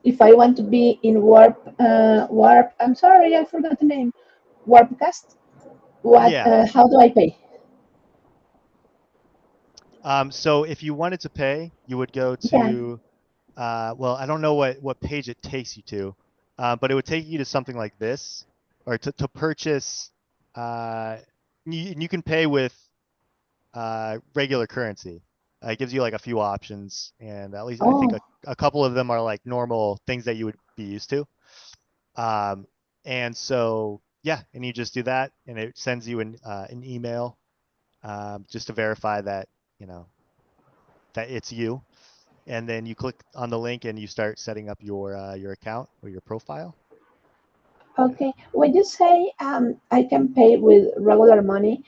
If I want to be in Warp, I'm sorry, I forgot the name. Warpcast. What? Yeah. How do I pay? So if you wanted to pay, you would go Yeah. to well, I don't know what page it takes you to, but it would take you to something like this, or to purchase. You can pay with regular currency. It gives you like a few options, and at least I think Oh, a couple of them are like normal things that you would be used to. Um, and so yeah, and you just do that, and it sends you an email just to verify that you know that it's you, and then you click on the link and you start setting up your account or your profile. Yeah. okay. When you say I can pay with regular money,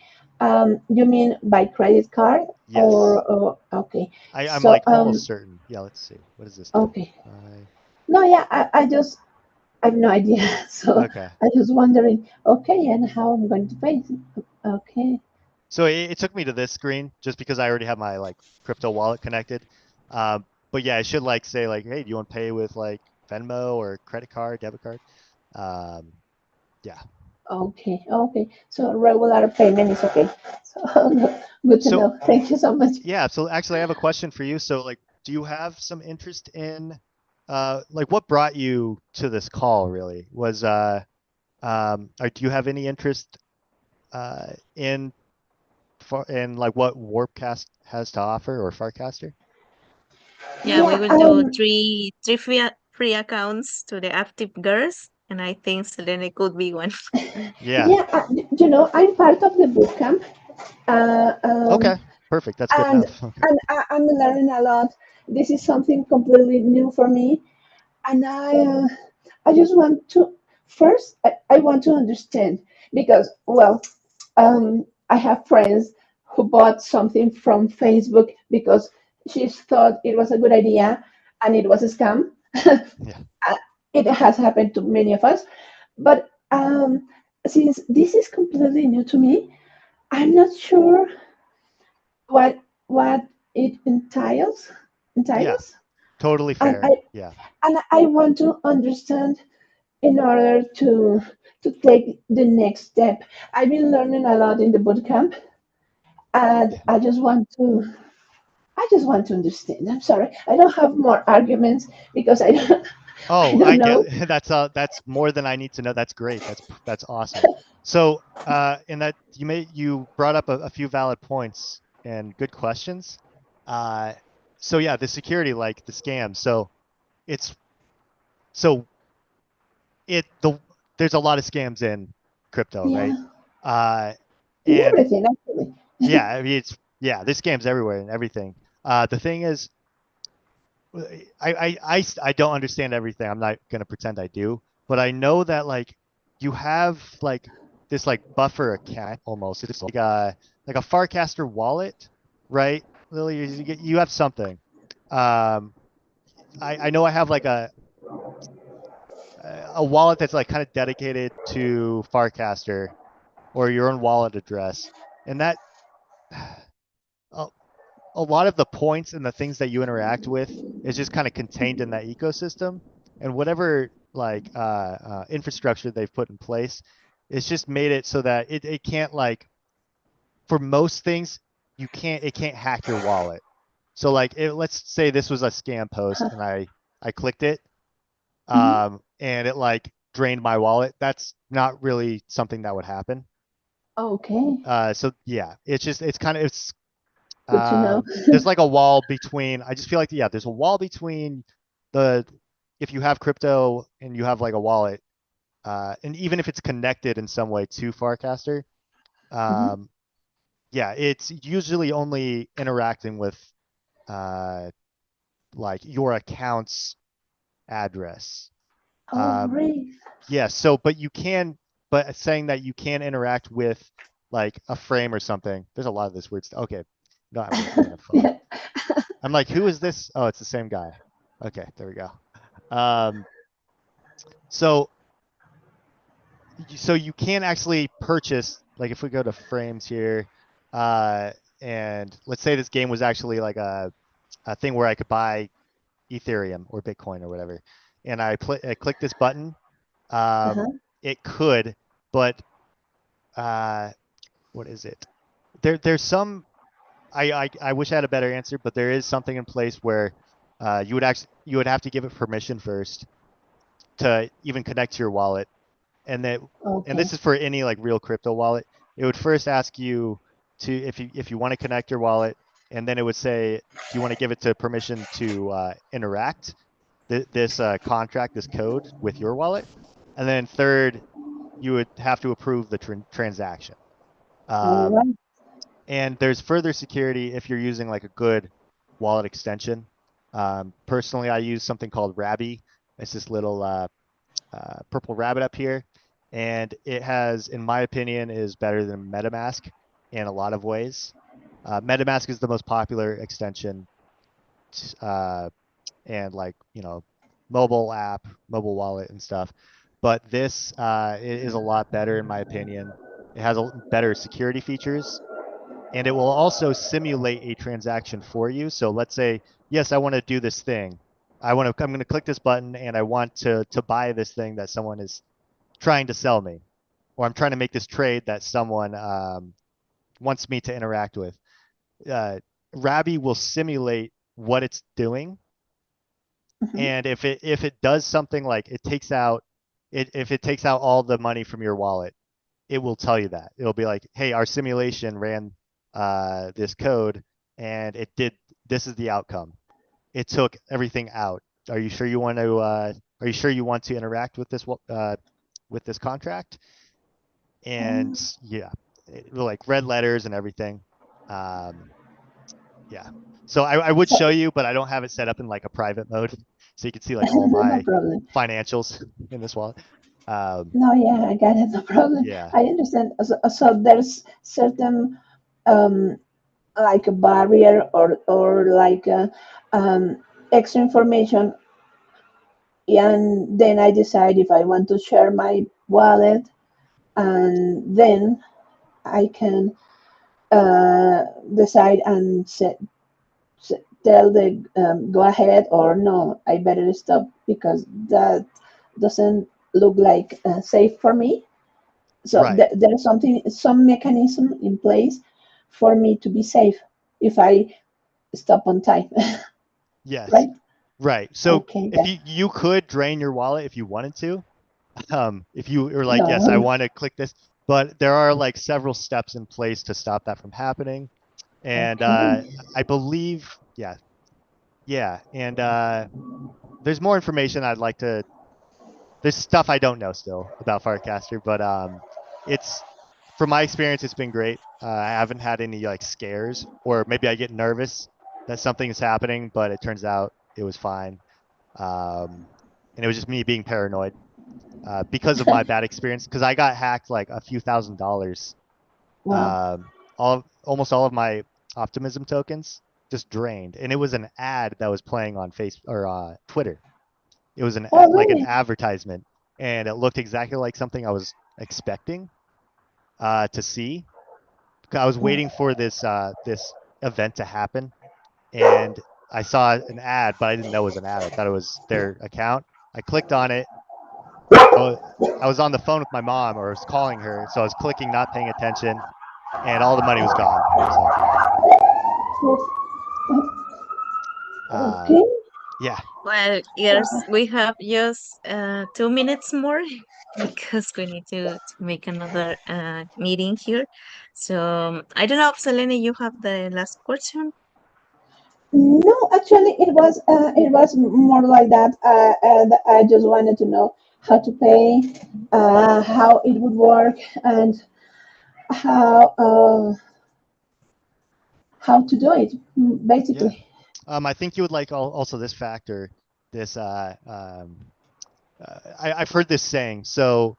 you mean by credit card Yes. or okay? I'm So like almost certain. Yeah, let's see. What does this do? okay. I No, yeah, I have no idea. So Okay. I was wondering, okay, and how I'm going to pay? Okay. So it took me to this screen just because I already have my like crypto wallet connected. But yeah, I should like say like, hey, do you want to pay with like Venmo or credit card, debit card? Um, yeah. Okay, okay. So regular payment is okay. So good to So know. Thank you so much. yeah, so actually I have a question for you. So like, do you have some interest in like what brought you to this call really? Was or do you have any interest in in like what Warpcast has to offer or Farcaster? Yeah, we Yeah, will do three free accounts to the active girls, and I think Selene could be one. Yeah. yeah. I'm part of the boot camp, uh, Okay. um, Perfect. That's good and enough. Okay. I'm learning a lot. This is something completely new for me, and I just want to first I want to understand because well I have friends who bought something from Facebook because she thought it was a good idea and it was a scam. Yeah. It has happened to many of us, but since this is completely new to me, I want to understand. I'm not sure what it entails. Yeah, Entails, totally and fair. Yeah. I want to understand in order to take the next step. I've been learning a lot in the boot camp, and I just want to understand. I'm sorry, I don't have more arguments because I Oh, don't I know. get that's more than I need to know. That's great. That's awesome. So, in that you brought up a few valid points and good questions. Uh, so yeah, the security, like the scam. It's so it the there's a lot of scams in crypto, right? Yeah, Uh, in and everything actually. yeah, I mean there's scams everywhere and everything. The thing is, I don't understand everything. I'm not gonna pretend I do, but I know that like you have like this like buffer account almost. It's like a Farcaster wallet, right? Lily, you have something. Um, I know I have like a wallet that's like kind of dedicated to Farcaster or your own wallet address, and that a, a lot of the points and the things that you interact with is just kind of contained in that ecosystem, and whatever like infrastructure they've put in place, it's just made it so that it can't like for most things it can't hack your wallet. So like let's say this was a scam post and I clicked it Mhm. and it like drained my wallet. That's not really something that would happen. Okay, So yeah, it's kind of it's good to know. there's like a wall between. I just feel like yeah, there's a wall between the if you have crypto and you have like a wallet, and even if it's connected in some way to Farcaster, Mhm. um, yeah, it's usually only interacting with uh, like your account's address. Oh, Um, great. yeah, so but saying that you can interact with like a frame or something. There's a lot of this weird stuff. Okay, no, I'm getting a phone. Yeah. I'm like, who is this? Oh, it's the same guy. Okay, there we go. Um, so so you can actually purchase like if we go to frames here, uh, and let's say this game was actually like a thing where I could buy Ethereum or Bitcoin or whatever, and I click this button, um, Uh-huh. it could, but uh, what is it? There's some I wish I had a better answer, but there is something in place where you would have to give it permission first to even connect to your wallet, and that and Okay. this is for any like real crypto wallet. It would first ask you to if you want to connect your wallet, and then it would say, do you want to give it to permission to interact this contract, this code with your wallet, and then third, you would have to approve the transaction. All Um, right. and there's further security if you're using like a good wallet extension. Personally, I use something called Rabby. It's this little purple rabbit up here, and it has, in my opinion, is better than MetaMask in a lot of ways. MetaMask is the most popular extension, uh, and like mobile app, mobile wallet, and stuff. But this is a lot better in my opinion. It has better security features, and it will also simulate a transaction for you. So let's say, yes, I want to do this thing. I'm going to click this button and I want to buy this thing that someone is trying to sell me, or I'm trying to make this trade that someone wants me to interact with. Uh, Rabby will simulate what it's doing, Mhm. and if it does something like it takes out if it takes out all the money from your wallet, it will tell you that. It'll be like, hey, our simulation ran this code and it did this is the outcome. It took everything out. Are you sure you want to are you sure you want to interact with this contract? And Oh, yeah, like red letters and everything. Um, yeah. So I would so show you, but I don't have it set up in like a private mode, so you can see like all no my problem. financials in this wallet. No, yeah, I got it. No problem. Yeah. I understand. So there's certain um like a barrier or like extra information, and then I decide if I want to share my wallet, and then I can. decide and tell the go ahead or no, I better stop because that doesn't look like safe for me. So Right. there's some mechanism in place for me to be safe if I stop on time, Yes. right? Right. So Okay, if you could drain your wallet if you wanted to, if you were like, yes, I no, want to click this, but there are like several steps in place to stop that from happening. And okay, I believe, yeah, and there's more information I'd like to. There's stuff I don't know still about Farcaster, but it's from my experience, it's been great. I haven't had any like scares, or maybe I get nervous that something is happening, but it turns out it was fine. And it was just me being paranoid because of my bad experience. Because I got hacked like a few $1,000s. wow, Almost all of my optimism tokens just drained, and it was an ad that was playing on Facebook or Twitter. It was oh like an really? advertisement, and it looked exactly like something I was expecting to see. I was waiting for this event to happen, and I saw an ad, but I didn't know it was an ad. I thought it was their account. I clicked on it. I was, I was on the phone with my mom, or I was calling her, so I was clicking, not paying attention, and all the money was gone. So, Okay, yeah, Well, yes, we have just 2 minutes more because we need to make another meeting here. So I don't know if Selene, you have the last question. no, actually, it was more like that. And I just wanted to know how to pay, how it would work, and how uh, how to do it, yeah. basically. I think you would like also this factor. This I've heard this saying. So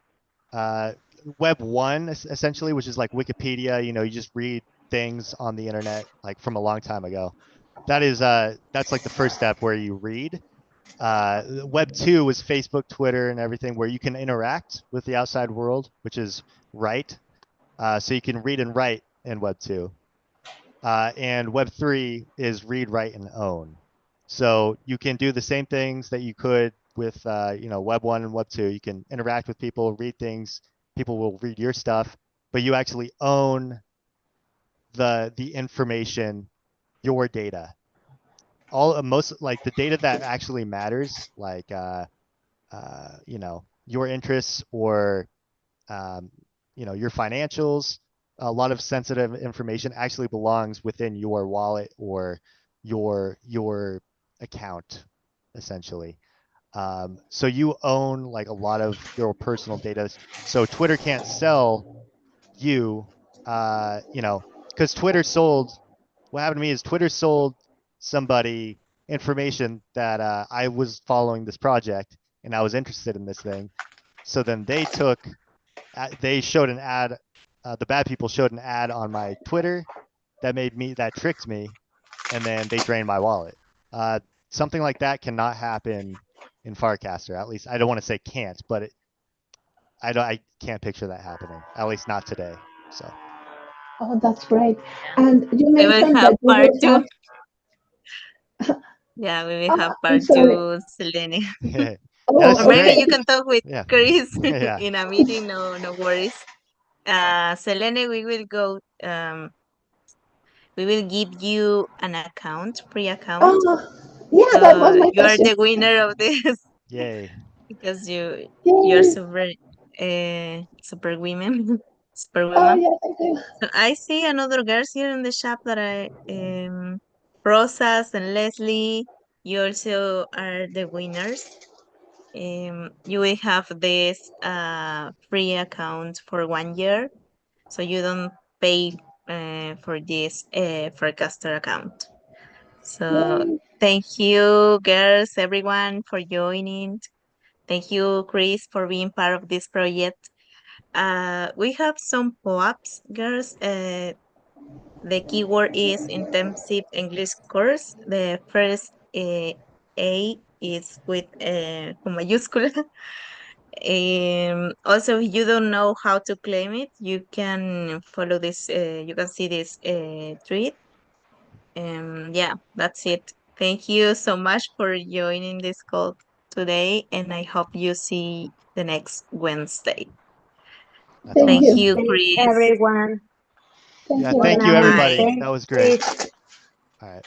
uh, Web one essentially, which is like Wikipedia. You just read things on the internet like from a long time ago. That's like the first step where you read. Web two was Facebook, Twitter, and everything where you can interact with the outside world, which is write. So you can read and write in Web two. And Web three is read, write, and own. So you can do the same things that you could with Web one and Web two. You can interact with people, read things. People will read your stuff, but you actually own the information, your data. Most like the data that actually matters, like your interests or um, your financials. A lot of sensitive information actually belongs within your wallet or your account, essentially. So you own like a lot of your personal data. So Twitter can't sell you, because Twitter sold. What happened to me is Twitter sold somebody information that I was following this project and I was interested in this thing. So then they showed an ad. The bad people showed an ad on my Twitter that tricked me, and then they drained my wallet. Uh, Something like that cannot happen in Farcaster. At least I don't want to say can't, but I can't picture that happening. At least not today. So Oh, that's great. Yeah. And you We will mentioned have that you part would two. have. Yeah, we will have Oh, I'm part sorry. two, Selene. yeah, Or that's Oh, maybe great. you okay. can talk with Yeah, Chris yeah, in a meeting. No, no worries. Selene, we will give you an account, free account. Oh, yeah, that was So my you are question. the winner of this yay. because you're Yay. super women, super Oh, woman. yeah, thank you. So I see another girls here in the shop that I Rosas and Leslie. You also are the winners. You will have this free account for 1 year, so you don't pay for this Forecaster account. So Yay. thank you, girls, everyone, for joining. Thank you, Chris, for being part of this project. We have some po-ups, girls. The keyword is intensive English course. The first A is with con mayúscula. Also, if you don't know how to claim it, you can follow this. You can see this tweet. Yeah, that's it. Thank you so much for joining this call today, and I hope you see the next Wednesday. That's Thank Thank awesome. you. you, Thanks, Chris. everyone. Thank Yeah, you. Good thank you, night. Bye. everybody. Thanks, That was great. Chris. All right.